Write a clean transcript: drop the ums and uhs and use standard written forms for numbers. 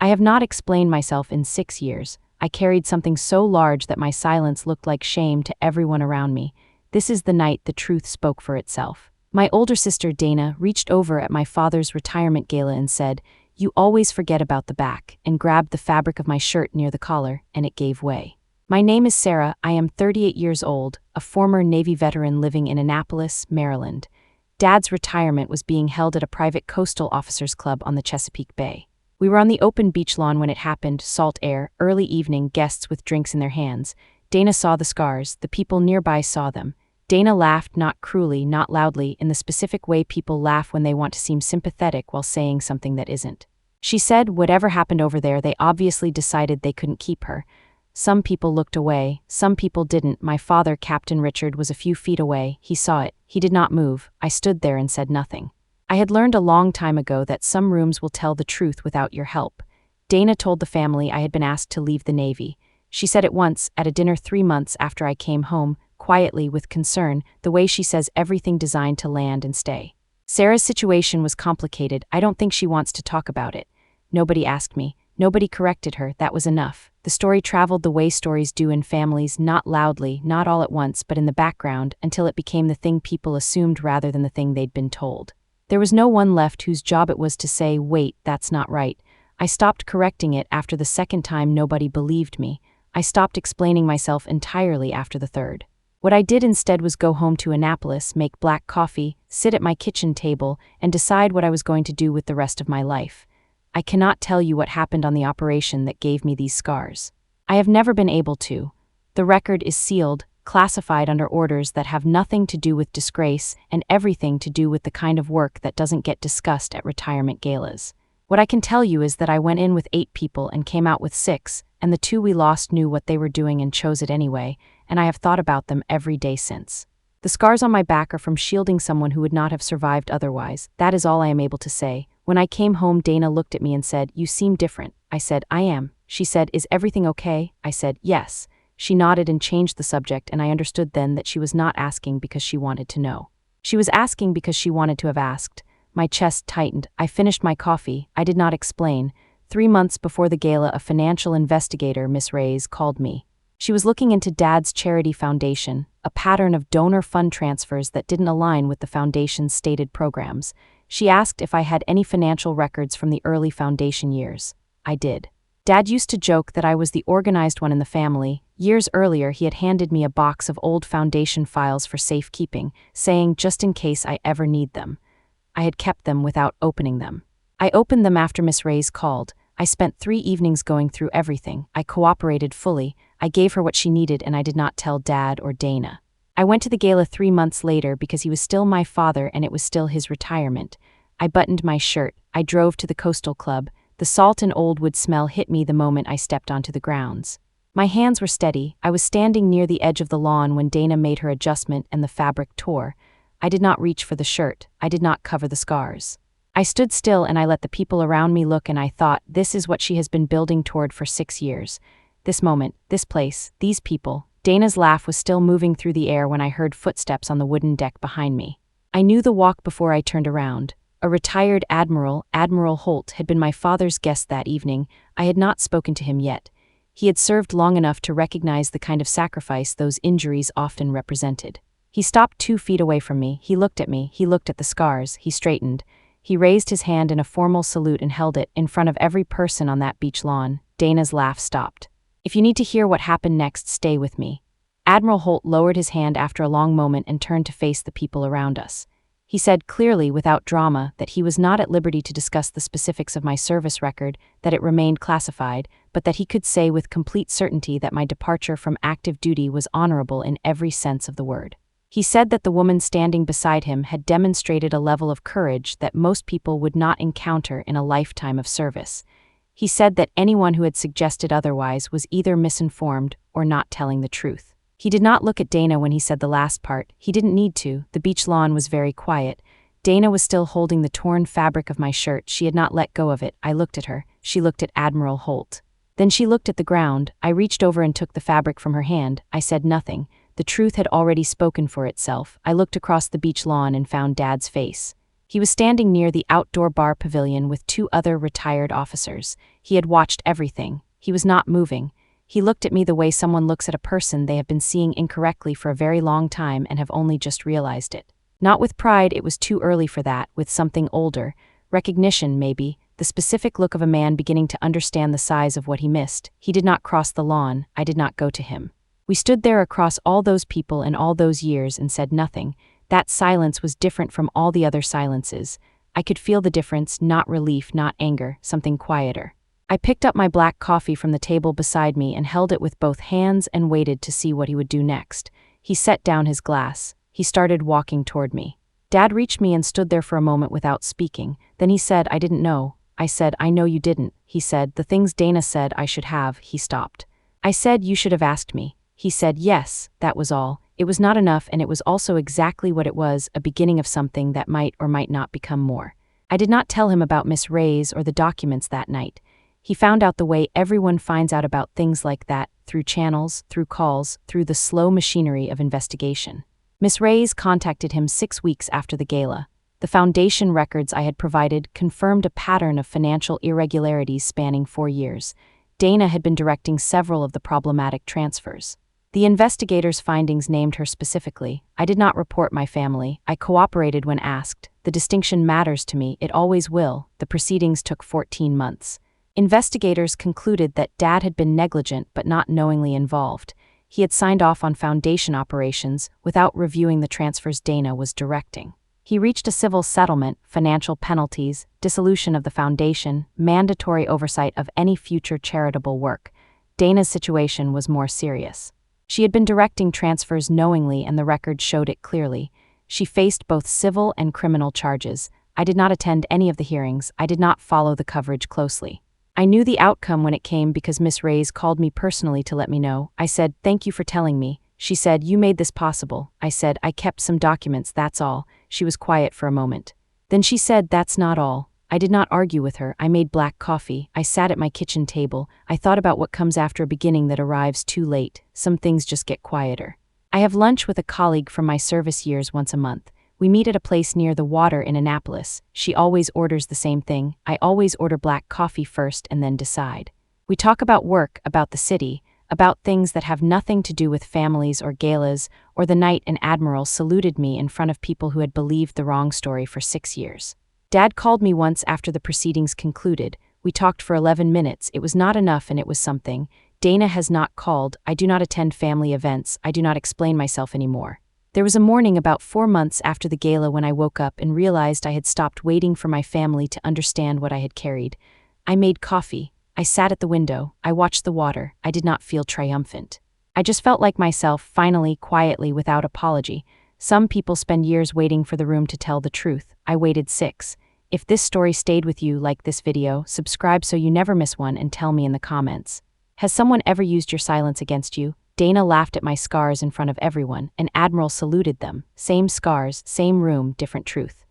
I have not explained myself in 6 years. I carried something so large that my silence looked like shame to everyone around me. This is the night the truth spoke for itself. My older sister, Dana, reached over at my father's retirement gala and said, "You always forget about the back," and grabbed the fabric of my shirt near the collar, and it gave way. My name is Sarah. I am 38 years old, a former Navy veteran living in Annapolis, Maryland. Dad's retirement was being held at a private coastal officers club on the Chesapeake Bay. We were on the open beach lawn when it happened, salt air, early evening, guests with drinks in their hands. Dana saw the scars, the people nearby saw them. Dana laughed, not cruelly, not loudly, in the specific way people laugh when they want to seem sympathetic while saying something that isn't. She said, "Whatever happened over there, they obviously decided they couldn't keep her." Some people looked away, some people didn't. My father, Captain Richard, was a few feet away. He saw it. He did not move. I stood there and said nothing. I had learned a long time ago that some rooms will tell the truth without your help. Dana told the family I had been asked to leave the Navy. She said it once, at a dinner 3 months after I came home, quietly, with concern, the way she says everything designed to land and stay. Sarah's situation was complicated. I don't think she wants to talk about it. Nobody asked me. Nobody corrected her. That was enough. The story traveled the way stories do in families, not loudly, not all at once, but in the background, until it became the thing people assumed rather than the thing they'd been told. There was no one left whose job it was to say, "Wait, that's not right." I stopped correcting it after the second time. Nobody believed me. I stopped explaining myself entirely after the third. What I did instead was go home to Annapolis, make black coffee, sit at my kitchen table, and decide what I was going to do with the rest of my life. I cannot tell you what happened on the operation that gave me these scars. I have never been able to. The record is sealed, classified under orders that have nothing to do with disgrace and everything to do with the kind of work that doesn't get discussed at retirement galas. What I can tell you is that I went in with 8 people and came out with 6, and the 2 we lost knew what they were doing and chose it anyway, and I have thought about them every day since. The scars on my back are from shielding someone who would not have survived otherwise. That is all I am able to say. When I came home, Dana looked at me and said, "You seem different." I said, "I am." She said, "Is everything okay?" I said, "Yes." She nodded and changed the subject, and I understood then that she was not asking because she wanted to know. She was asking because she wanted to have asked. My chest tightened. I finished my coffee. I did not explain. 3 months before the gala, a financial investigator, Miss Reyes, called me. She was looking into Dad's charity foundation, a pattern of donor fund transfers that didn't align with the foundation's stated programs. She asked if I had any financial records from the early foundation years. I did. Dad used to joke that I was the organized one in the family. Years earlier, he had handed me a box of old foundation files for safekeeping, saying just in case I ever need them. I had kept them without opening them. I opened them after Miss Reyes called. I spent 3 evenings going through everything. I cooperated fully. I gave her what she needed, and I did not tell Dad or Dana. I went to the gala 3 months later because he was still my father and it was still his retirement. I buttoned my shirt. I drove to the coastal club. The salt and old wood smell hit me the moment I stepped onto the grounds. My hands were steady. I was standing near the edge of the lawn when Dana made her adjustment and the fabric tore. I did not reach for the shirt. I did not cover the scars. I stood still and I let the people around me look, and I thought, this is what she has been building toward for 6 years. This moment, this place, these people. Dana's laugh was still moving through the air when I heard footsteps on the wooden deck behind me. I knew the walk before I turned around. A retired admiral, Admiral Holt, had been my father's guest that evening. I had not spoken to him yet. He had served long enough to recognize the kind of sacrifice those injuries often represented. He stopped 2 feet away from me. He looked at me. He looked at the scars. He straightened. He raised his hand in a formal salute and held it in front of every person on that beach lawn. Dana's laugh stopped. "If you need to hear what happened next, stay with me." Admiral Holt lowered his hand after a long moment and turned to face the people around us. He said clearly, without drama, that he was not at liberty to discuss the specifics of my service record, that it remained classified, but that he could say with complete certainty that my departure from active duty was honorable in every sense of the word. He said that the woman standing beside him had demonstrated a level of courage that most people would not encounter in a lifetime of service. He said that anyone who had suggested otherwise was either misinformed or not telling the truth. He did not look at Dana when he said the last part. He didn't need to. The beach lawn was very quiet. Dana was still holding the torn fabric of my shirt. She had not let go of it. I looked at her. She looked at Admiral Holt. Then she looked at the ground. I reached over and took the fabric from her hand. I said nothing. The truth had already spoken for itself. I looked across the beach lawn and found Dad's face. He was standing near the outdoor bar pavilion with two other retired officers. He had watched everything. He was not moving. He looked at me the way someone looks at a person they have been seeing incorrectly for a very long time and have only just realized it. Not with pride, it was too early for that, with something older. Recognition, maybe, the specific look of a man beginning to understand the size of what he missed. He did not cross the lawn. I did not go to him. We stood there across all those people and all those years and said nothing. That silence was different from all the other silences. I could feel the difference, not relief, not anger, something quieter. I picked up my black coffee from the table beside me and held it with both hands and waited to see what he would do next. He set down his glass. He started walking toward me. Dad reached me and stood there for a moment without speaking. Then he said, "I didn't know." I said, "I know you didn't." He said, "The things Dana said I should have." He stopped. I said, "You should have asked me." He said, "Yes, that was all. It was not enough, and it was also exactly what it was, a beginning of something that might or might not become more." I did not tell him about Miss Ray's or the documents that night. He found out the way everyone finds out about things like that, through channels, through calls, through the slow machinery of investigation. Miss Ray's contacted him 6 weeks after the gala. The foundation records I had provided confirmed a pattern of financial irregularities spanning 4 years. Dana had been directing several of the problematic transfers. The investigators' findings named her specifically. I did not report my family. I cooperated when asked. The distinction matters to me. It always will. The proceedings took 14 months. Investigators concluded that Dad had been negligent but not knowingly involved. He had signed off on foundation operations without reviewing the transfers Dana was directing. He reached a civil settlement, financial penalties, dissolution of the foundation, mandatory oversight of any future charitable work. Dana's situation was more serious. She had been directing transfers knowingly, and the record showed it clearly. She faced both civil and criminal charges. I did not attend any of the hearings. I did not follow the coverage closely. I knew the outcome when it came because Miss Ray's called me personally to let me know. I said, "Thank you for telling me." She said, "You made this possible." I said, "I kept some documents, that's all." She was quiet for a moment. Then she said, "That's not all." I did not argue with her. I made black coffee. I sat at my kitchen table. I thought about what comes after a beginning that arrives too late. Some things just get quieter. I have lunch with a colleague from my service years once a month. We meet at a place near the water in Annapolis. She always orders the same thing. I always order black coffee first and then decide. We talk about work, about the city, about things that have nothing to do with families or galas, or the night an admiral saluted me in front of people who had believed the wrong story for 6 years. Dad called me once after the proceedings concluded. We talked for 11 minutes. It was not enough, and it was something. Dana has not called. I do not attend family events. I do not explain myself anymore. There was a morning about 4 months after the gala when I woke up and realized I had stopped waiting for my family to understand what I had carried. I made coffee. I sat at the window. I watched the water. I did not feel triumphant. I just felt like myself, finally, quietly, without apology. Some people spend years waiting for the room to tell the truth. I waited 6. If this story stayed with you, like this video, subscribe so you never miss one, and tell me in the comments. Has someone ever used your silence against you? Dana laughed at my scars in front of everyone. An admiral saluted them. Same scars, same room, different truth.